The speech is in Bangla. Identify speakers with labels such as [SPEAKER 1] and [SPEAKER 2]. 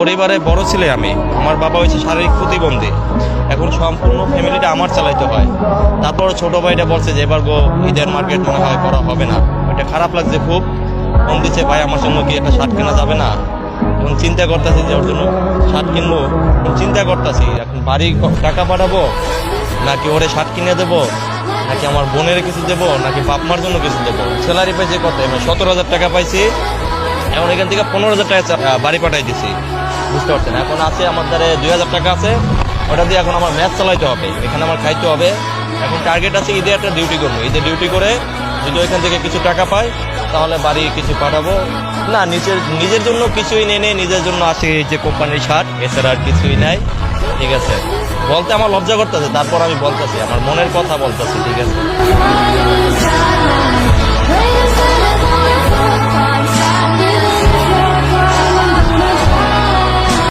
[SPEAKER 1] পরিবারে বড় ছেলে আমি, আমার বাবা হয়েছে শারীরিক প্রতিবন্ধী। এখন সম্পূর্ণ ফ্যামিলিটা আমার চালাইতে হয়। তারপর ছোট ভাইটা বলছে যে এবার ঈদের মার্কেট মনে হয় করা হবে না। এটা খারাপ লাগছে খুব। ফোন দিচ্ছে, ভাই আমার জন্য কি একটা শার্ট কেনা যাবে না? এখন চিন্তা করতেছি যে ওর জন্য শার্ট কিনবো। চিন্তা করতেছি এখন বাড়ি টাকা পাঠাবো, নাকি ওরে শার্ট কিনে দেবো, নাকি আমার বোনের কিছু দেবো, নাকি বাপ মার জন্য কিছু দেবো। স্যালারি পাইছে কত, 17,000 টাকা পাইছি। এখন এখান থেকে 15,000 টাকা বাড়ি পাঠাই দিছি, বুঝতে পারছেন। এখন আছে আমার দ্বারা 2,000 টাকা আছে, ওটা দিয়ে এখন আমার ম্যাচ চালাইতে হবে, এখানে আমার খাইতে হবে। এখন টার্গেট আছে ঈদে একটা ডিউটি করবো। ঈদে ডিউটি করে যদি ওইখান থেকে কিছু টাকা পাই তাহলে বাড়ি কিছু পাঠাবো। না, নিজের জন্য কিছুই নেই, নিজের জন্য আসে এই যে কোম্পানির শার্ট, এছাড়া আর কিছুই নাই। ঠিক আছে, বলতে আমার লজ্জা করতেছে, তারপর আমি বলতেছি, আমার মনের কথা বলতেছি। ঠিক আছে।